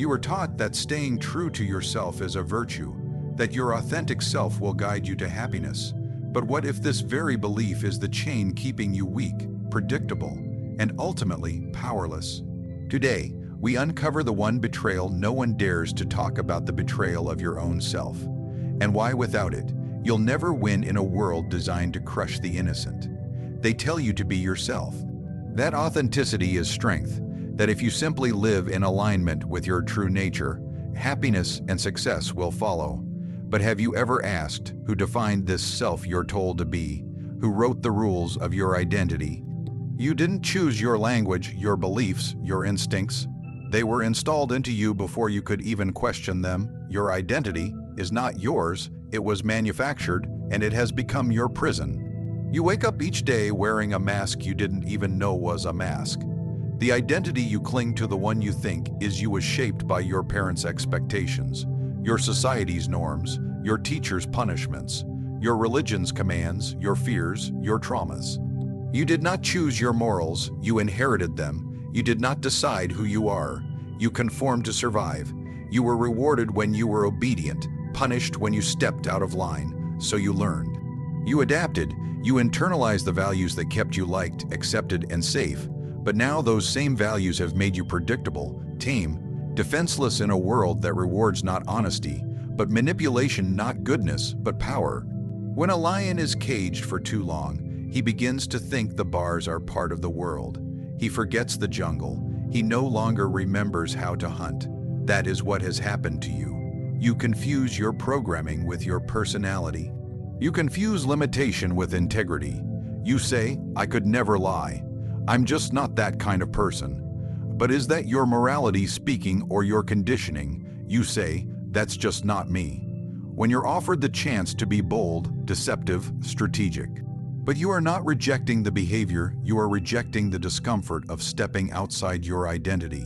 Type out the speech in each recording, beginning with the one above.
You were taught that staying true to yourself is a virtue, that your authentic self will guide you to happiness. But what if this very belief is the chain keeping you weak, predictable, and ultimately powerless? Today, we uncover the one betrayal no one dares to talk about: the betrayal of your own self, and why without it, you'll never win in a world designed to crush the innocent. They tell you to be yourself. That authenticity is strength, that if you simply live in alignment with your true nature, happiness and success will follow. But have you ever asked who defined this self you're told to be, who wrote the rules of your identity? You didn't choose your language, your beliefs, your instincts. They were installed into you before you could even question them. Your identity is not yours, it was manufactured, and it has become your prison. You wake up each day wearing a mask you didn't even know was a mask. The identity you cling to, the one you think is you, was shaped by your parents' expectations, your society's norms, your teachers' punishments, your religion's commands, your fears, your traumas. You did not choose your morals, you inherited them. You did not decide who you are. You conformed to survive. You were rewarded when you were obedient, punished when you stepped out of line, so you learned. You adapted. You internalized the values that kept you liked, accepted, and safe. But now those same values have made you predictable, tame, defenseless in a world that rewards not honesty, but manipulation, not goodness, but power. When a lion is caged for too long, he begins to think the bars are part of the world. He forgets the jungle. He no longer remembers how to hunt. That is what has happened to you. You confuse your programming with your personality. You confuse limitation with integrity. You say, I could never lie. I'm just not that kind of person. But is that your morality speaking or your conditioning? You say, that's just not me. When you're offered the chance to be bold, deceptive, strategic. But you are not rejecting the behavior, you are rejecting the discomfort of stepping outside your identity.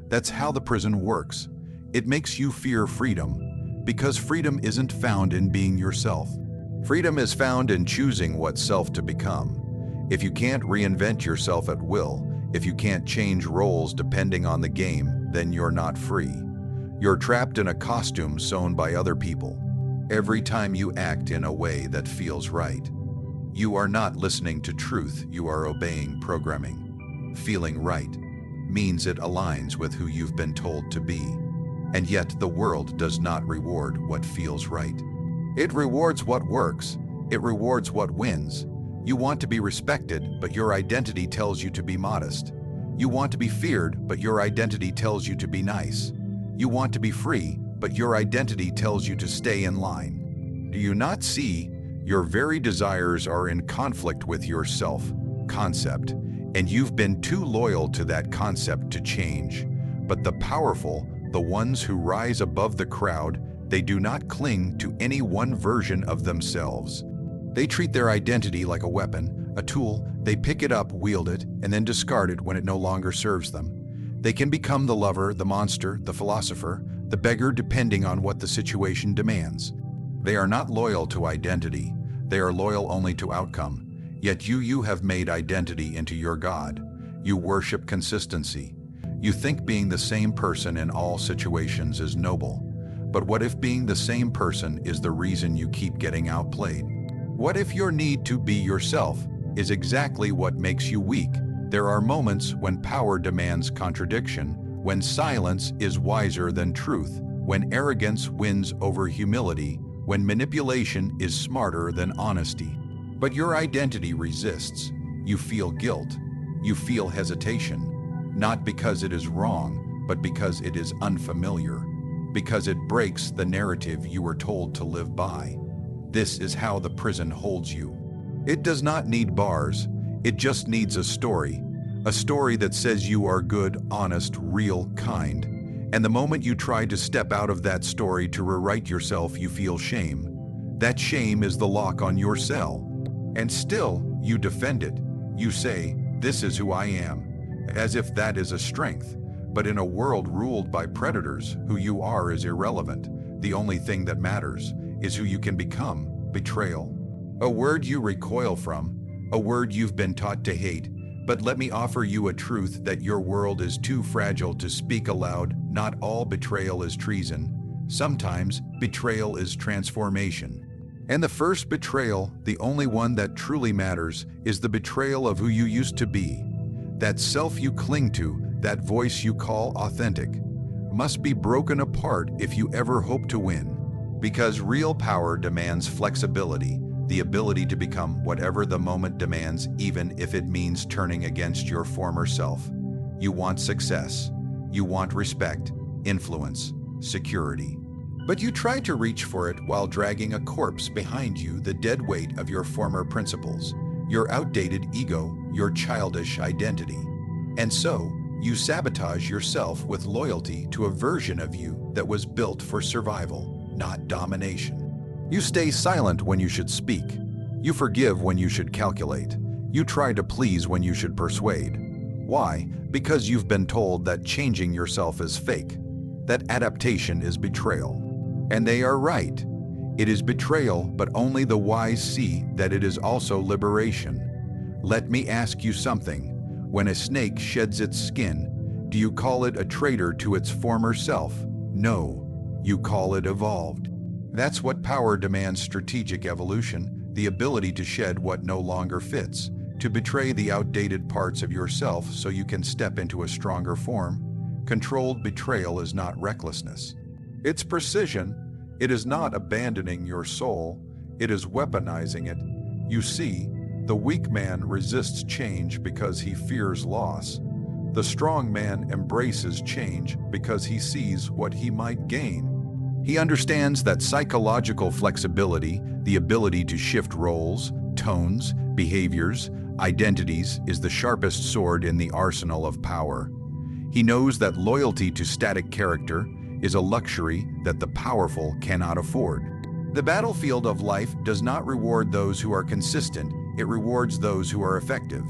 That's how the prison works. It makes you fear freedom, because freedom isn't found in being yourself. Freedom is found in choosing what self to become. If you can't reinvent yourself at will, if you can't change roles depending on the game, then you're not free. You're trapped in a costume sewn by other people. Every time you act in a way that feels right, you are not listening to truth, you are obeying programming. Feeling right means it aligns with who you've been told to be. And yet the world does not reward what feels right. It rewards what works. It rewards what wins. You want to be respected, but your identity tells you to be modest. You want to be feared, but your identity tells you to be nice. You want to be free, but your identity tells you to stay in line. Do you not see? Your very desires are in conflict with your self-concept, and you've been too loyal to that concept to change. But the powerful, the ones who rise above the crowd, they do not cling to any one version of themselves. They treat their identity like a weapon, a tool. They pick it up, wield it, and then discard it when it no longer serves them. They can become the lover, the monster, the philosopher, the beggar, depending on what the situation demands. They are not loyal to identity. They are loyal only to outcome. Yet you have made identity into your God. You worship consistency. You think being the same person in all situations is noble. But what if being the same person is the reason you keep getting outplayed? What if your need to be yourself is exactly what makes you weak? There are moments when power demands contradiction, when silence is wiser than truth, when arrogance wins over humility, when manipulation is smarter than honesty. But your identity resists. You feel guilt. You feel hesitation. Not because it is wrong, but because it is unfamiliar. Because it breaks the narrative you were told to live by. This is how the prison holds you. It does not need bars. It just needs a story. A story that says you are good, honest, real, kind. And the moment you try to step out of that story to rewrite yourself, you feel shame. That shame is the lock on your cell. And still, you defend it. You say, this is who I am, as if that is a strength. But in a world ruled by predators, who you are is irrelevant. The only thing that matters is who you can become. Betrayal. A word you recoil from, a word you've been taught to hate, But let me offer you a truth that your world is too fragile to speak aloud. Not all betrayal is treason. Sometimes betrayal is transformation. And the first betrayal, the only one that truly matters, is the betrayal of who you used to be. That self you cling to, that voice you call authentic, must be broken apart if you ever hope to win. Because real power demands flexibility, the ability to become whatever the moment demands, even if it means turning against your former self. You want success. You want respect, influence, security. But you try to reach for it while dragging a corpse behind you, the dead weight of your former principles, your outdated ego, your childish identity. And so, you sabotage yourself with loyalty to a version of you that was built for survival, not domination. You stay silent when you should speak. You forgive when you should calculate. You try to please when you should persuade. Why? Because you've been told that changing yourself is fake, that adaptation is betrayal. And they are right. It is betrayal, but only the wise see that it is also liberation. Let me ask you something. When a snake sheds its skin, do you call it a traitor to its former self? No, you call it evolved. That's what power demands: strategic evolution, the ability to shed what no longer fits, to betray the outdated parts of yourself so you can step into a stronger form. Controlled betrayal is not recklessness. It's precision. It is not abandoning your soul. It is weaponizing it. You see, the weak man resists change because he fears loss. The strong man embraces change because he sees what he might gain. He understands that psychological flexibility, the ability to shift roles, tones, behaviors, identities, is the sharpest sword in the arsenal of power. He knows that loyalty to static character is a luxury that the powerful cannot afford. The battlefield of life does not reward those who are consistent, it rewards those who are effective.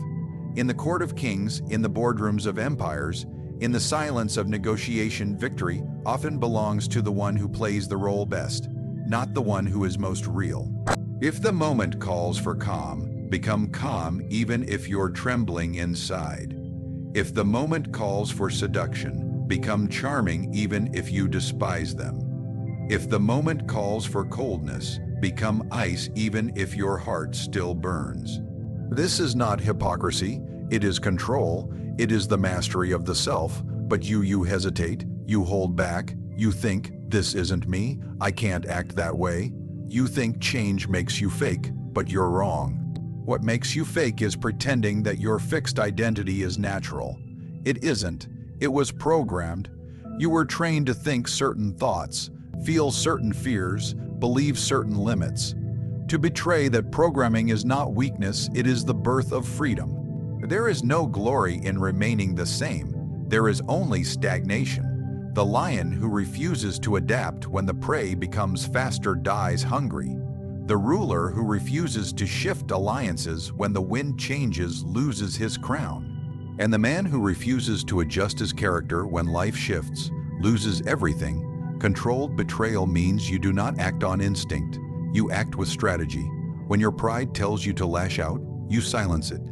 In the court of kings, in the boardrooms of empires, in the silence of negotiation, victory often belongs to the one who plays the role best, not the one who is most real. If the moment calls for calm, become calm even if you're trembling inside. If the moment calls for seduction, become charming even if you despise them. If the moment calls for coldness, become ice even if your heart still burns. This is not hypocrisy, it is control, it is the mastery of the self, but you hesitate, you hold back, you think, this isn't me, I can't act that way. You think change makes you fake, but you're wrong. What makes you fake is pretending that your fixed identity is natural. It isn't. It was programmed. You were trained to think certain thoughts, feel certain fears, believe certain limits. To betray that programming is not weakness, it is the birth of freedom. There is no glory in remaining the same. There is only stagnation. The lion who refuses to adapt when the prey becomes faster dies hungry. The ruler who refuses to shift alliances when the wind changes loses his crown. And the man who refuses to adjust his character when life shifts loses everything. Controlled betrayal means you do not act on instinct. You act with strategy. When your pride tells you to lash out, you silence it.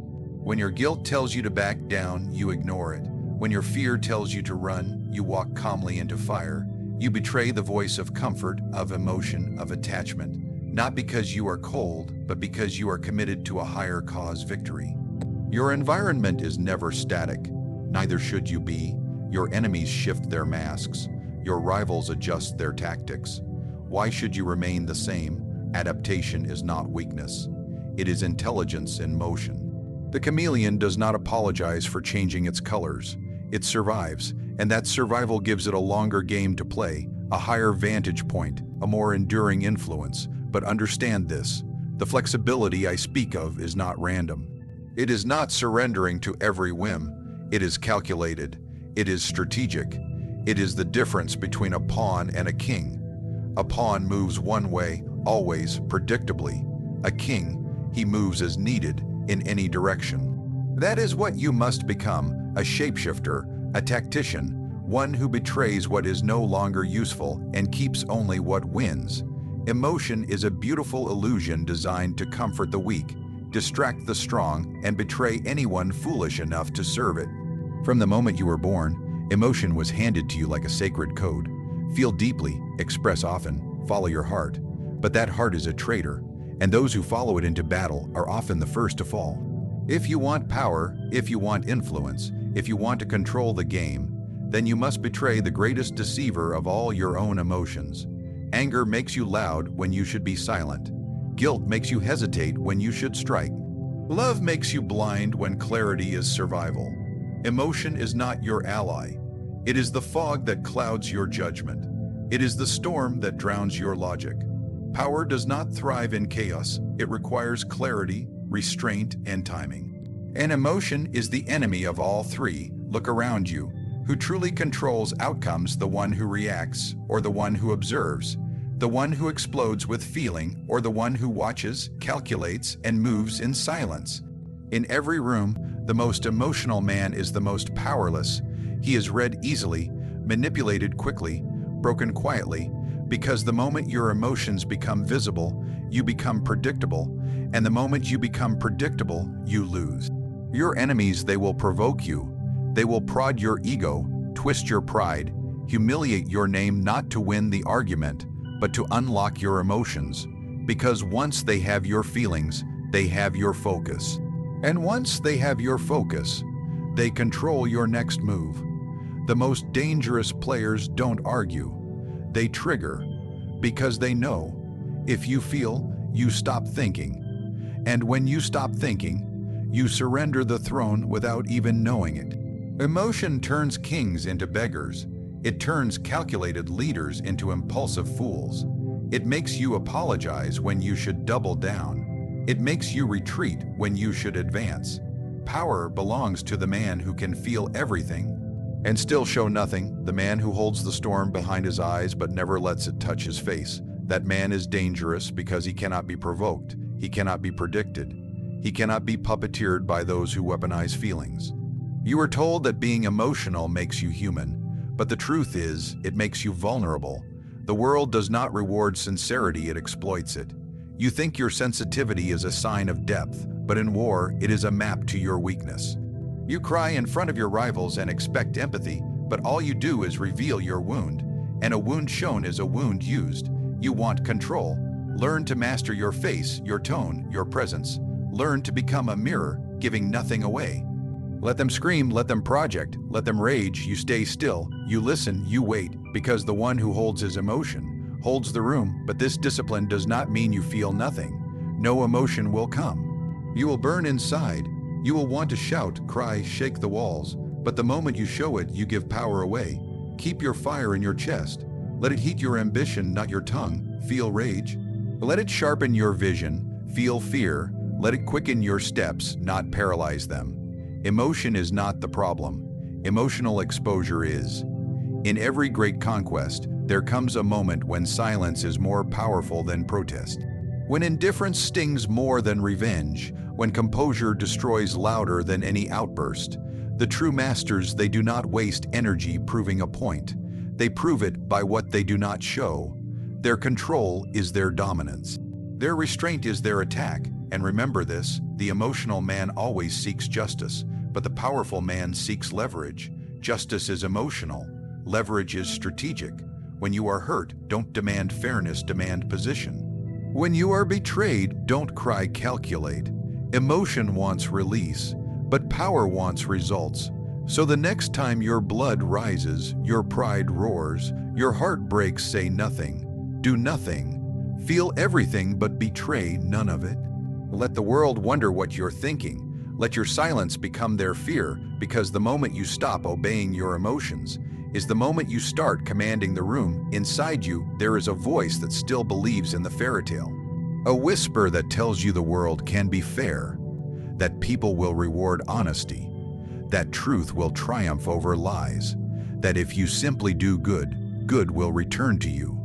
When your guilt tells you to back down, you ignore it. When your fear tells you to run, you walk calmly into fire. You betray the voice of comfort, of emotion, of attachment, not because you are cold, but because you are committed to a higher cause victory. Your environment is never static. Neither should you be. Your enemies shift their masks. Your rivals adjust their tactics. Why should you remain the same? Adaptation is not weakness. It is intelligence in motion. The chameleon does not apologize for changing its colors. It survives, and that survival gives it a longer game to play, a higher vantage point, a more enduring influence. But understand this, the flexibility I speak of is not random. It is not surrendering to every whim. It is calculated. It is strategic. It is the difference between a pawn and a king. A pawn moves one way, always, predictably. A king, he moves as needed, in any direction. That is what you must become, a shapeshifter, a tactician, one who betrays what is no longer useful and keeps only what wins. Emotion is a beautiful illusion designed to comfort the weak, distract the strong, and betray anyone foolish enough to serve it. From the moment you were born, emotion was handed to you like a sacred code. Feel deeply, express often, follow your heart. But that heart is a traitor, and those who follow it into battle are often the first to fall. If you want power, if you want influence, if you want to control the game, then you must betray the greatest deceiver of all, your own emotions. Anger makes you loud when you should be silent. Guilt makes you hesitate when you should strike. Love makes you blind when clarity is survival. Emotion is not your ally. It is the fog that clouds your judgment. It is the storm that drowns your logic. Power does not thrive in chaos. It requires clarity, restraint, and timing. And emotion is the enemy of all three. Look around you. Who truly controls outcomes? The one who reacts, or the one who observes? The one who explodes with feeling, or the one who watches, calculates, and moves in silence? In every room, the most emotional man is the most powerless. He is read easily, manipulated quickly, broken quietly, because the moment your emotions become visible, you become predictable, and the moment you become predictable, you lose. Your enemies, they will provoke you. They will prod your ego, twist your pride, humiliate your name, not to win the argument, but to unlock your emotions. Because once they have your feelings, they have your focus. And once they have your focus, they control your next move. The most dangerous players don't argue. They trigger, because they know, if you feel, you stop thinking. And when you stop thinking, you surrender the throne without even knowing it. Emotion turns kings into beggars. It turns calculated leaders into impulsive fools. It makes you apologize when you should double down. It makes you retreat when you should advance. Power belongs to the man who can feel everything and still show nothing, the man who holds the storm behind his eyes but never lets it touch his face. That man is dangerous because he cannot be provoked, he cannot be predicted, he cannot be puppeteered by those who weaponize feelings. You are told that being emotional makes you human, but the truth is, it makes you vulnerable. The world does not reward sincerity, it exploits it. You think your sensitivity is a sign of depth, but in war, it is a map to your weakness. You cry in front of your rivals and expect empathy, but all you do is reveal your wound, and a wound shown is a wound used. You want control. Learn to master your face, your tone, your presence. Learn to become a mirror, giving nothing away. Let them scream, let them project, let them rage. You stay still, you listen, you wait, because the one who holds his emotion holds the room. But this discipline does not mean you feel nothing. No emotion will come. You will burn inside. You will want to shout, cry, shake the walls. But the moment you show it, you give power away. Keep your fire in your chest. Let it heat your ambition, not your tongue. Feel rage. Let it sharpen your vision. Feel fear. Let it quicken your steps, not paralyze them. Emotion is not the problem. Emotional exposure is. In every great conquest, there comes a moment when silence is more powerful than protest. When indifference stings more than revenge, when composure destroys louder than any outburst. The true masters, they do not waste energy proving a point. They prove it by what they do not show. Their control is their dominance. Their restraint is their attack. And remember this, the emotional man always seeks justice, but the powerful man seeks leverage. Justice is emotional. Leverage is strategic. When you are hurt, don't demand fairness, demand position. When you are betrayed, don't cry, calculate. Emotion wants release, but power wants results. So the next time your blood rises, your pride roars, your heart breaks, say nothing, do nothing, feel everything but betray none of it. Let the world wonder what you're thinking. Let your silence become their fear, because the moment you stop obeying your emotions is the moment you start commanding the room. Inside you, there is a voice that still believes in the fairy tale. A whisper that tells you the world can be fair, that people will reward honesty, that truth will triumph over lies, that if you simply do good, good will return to you.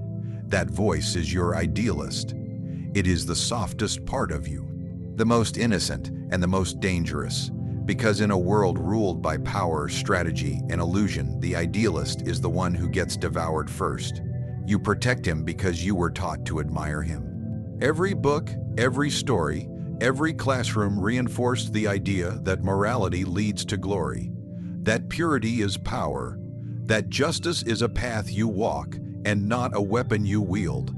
That voice is your idealist. It is the softest part of you, the most innocent and the most dangerous, because in a world ruled by power, strategy, and illusion, the idealist is the one who gets devoured first. You protect him because you were taught to admire him. Every book, every story, Every classroom reinforced the idea that morality leads to glory, that purity is power, that justice is a path you walk and not a weapon you wield.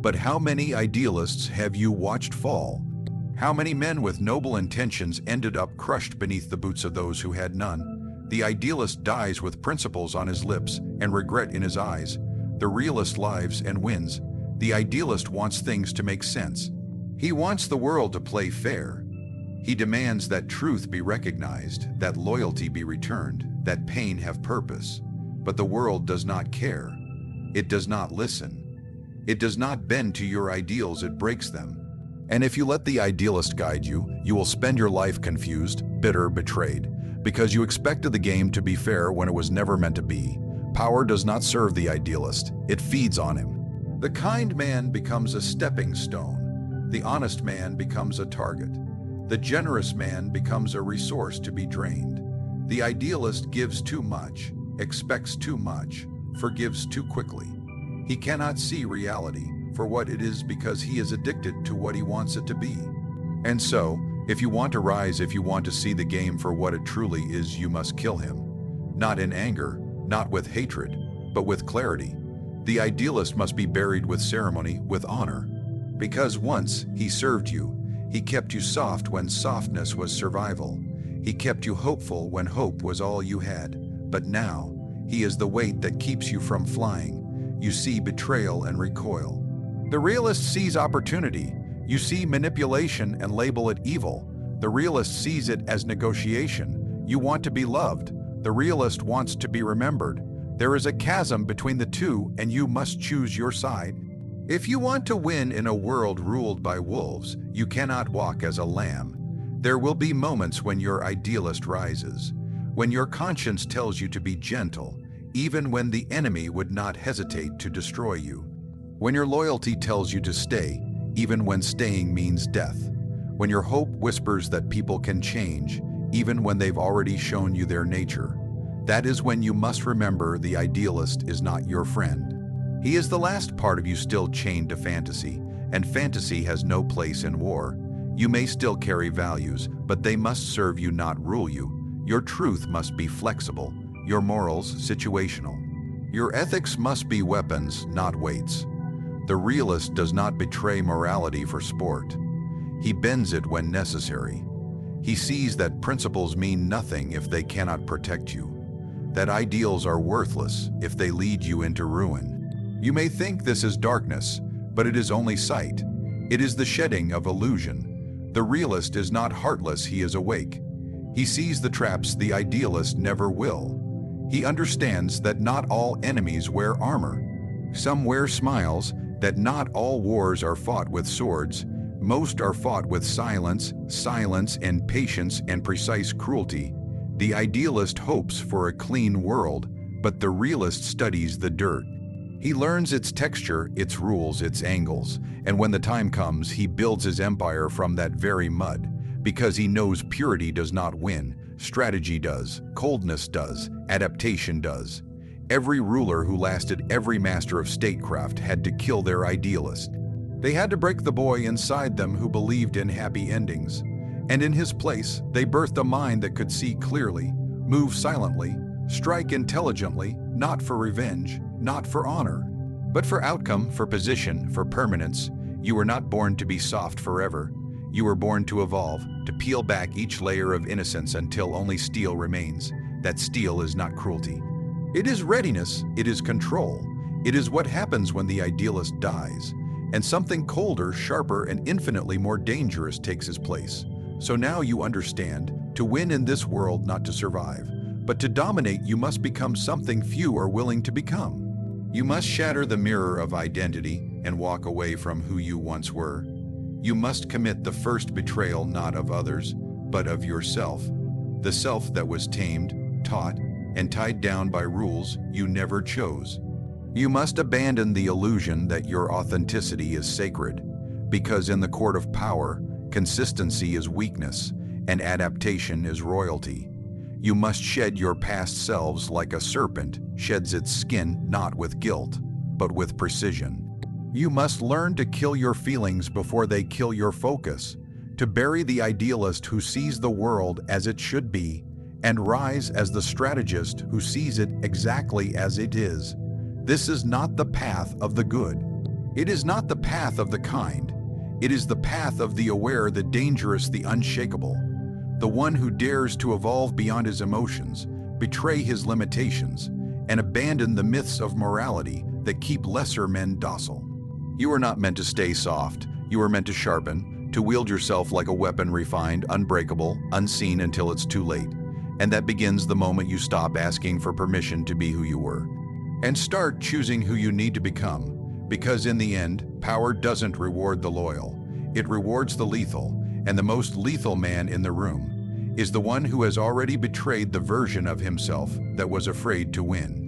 But how many idealists have you watched fall? How many men with noble intentions ended up crushed beneath the boots of those who had none? The idealist dies with principles on his lips and regret in his eyes. The realist lives and wins. The idealist wants things to make sense. He wants the world to play fair. He demands that truth be recognized, that loyalty be returned, that pain have purpose. But the world does not care. It does not listen. It does not bend to your ideals, it breaks them. And if you let the idealist guide you, you will spend your life confused, bitter, betrayed, because you expected the game to be fair when it was never meant to be. Power does not serve the idealist, it feeds on him. The kind man becomes a stepping stone. The honest man becomes a target. The generous man becomes a resource to be drained. The idealist gives too much, expects too much, forgives too quickly. He cannot see reality for what it is because he is addicted to what he wants it to be. And so, if you want to rise, if you want to see the game for what it truly is, you must kill him. Not in anger, not with hatred, but with clarity. The idealist must be buried with ceremony, with honor. Because once he served you, he kept you soft when softness was survival. He kept you hopeful when hope was all you had. But now, he is the weight that keeps you from flying. You see betrayal and recoil. The realist sees opportunity. You see manipulation and label it evil. The realist sees it as negotiation. You want to be loved. The realist wants to be remembered. There is a chasm between the two, and you must choose your side. If you want to win in a world ruled by wolves, you cannot walk as a lamb. There will be moments when your idealist rises, when your conscience tells you to be gentle, even when the enemy would not hesitate to destroy you. When your loyalty tells you to stay, even when staying means death. When your hope whispers that people can change, even when they've already shown you their nature. That is when you must remember the idealist is not your friend. He is the last part of you still chained to fantasy, and fantasy has no place in war. You may still carry values, but they must serve you, not rule you. Your truth must be flexible, your morals situational. Your ethics must be weapons, not weights. The realist does not betray morality for sport. He bends it when necessary. He sees that principles mean nothing if they cannot protect you, that ideals are worthless if they lead you into ruin. You may think this is darkness, but it is only sight. It is the shedding of illusion. The realist is not heartless, he is awake. He sees the traps the idealist never will. He understands that not all enemies wear armor. Some wear smiles, that not all wars are fought with swords. Most are fought with silence and patience and precise cruelty. The idealist hopes for a clean world, but the realist studies the dirt. He learns its texture, its rules, its angles, and when the time comes, he builds his empire from that very mud, because he knows purity does not win, strategy does, coldness does, adaptation does. Every ruler who lasted, every master of statecraft had to kill their idealist. They had to break the boy inside them who believed in happy endings. And in his place, they birthed a mind that could see clearly, move silently, strike intelligently, not for revenge, not for honor, but for outcome, for position, for permanence. You were not born to be soft forever. You were born to evolve, to peel back each layer of innocence until only steel remains. That steel is not cruelty. It is readiness, it is control. It is what happens when the idealist dies, and something colder, sharper, and infinitely more dangerous takes his place. So now you understand, to win in this world, not to survive, but to dominate, you must become something few are willing to become. You must shatter the mirror of identity and walk away from who you once were. You must commit the first betrayal, not of others, but of yourself, the self that was tamed, taught, and tied down by rules you never chose. You must abandon the illusion that your authenticity is sacred, because in the court of power, consistency is weakness, and adaptation is royalty. You must shed your past selves like a serpent sheds its skin, not with guilt, but with precision. You must learn to kill your feelings before they kill your focus, to bury the idealist who sees the world as it should be, and rise as the strategist who sees it exactly as it is. This is not the path of the good. It is not the path of the kind. It is the path of the aware, the dangerous, the unshakable, the one who dares to evolve beyond his emotions, betray his limitations, and abandon the myths of morality that keep lesser men docile. You are not meant to stay soft. You are meant to sharpen, to wield yourself like a weapon, refined, unbreakable, unseen until it's too late. And that begins the moment you stop asking for permission to be who you were, and start choosing who you need to become. Because in the end, power doesn't reward the loyal. It rewards the lethal, and the most lethal man in the room is the one who has already betrayed the version of himself that was afraid to win.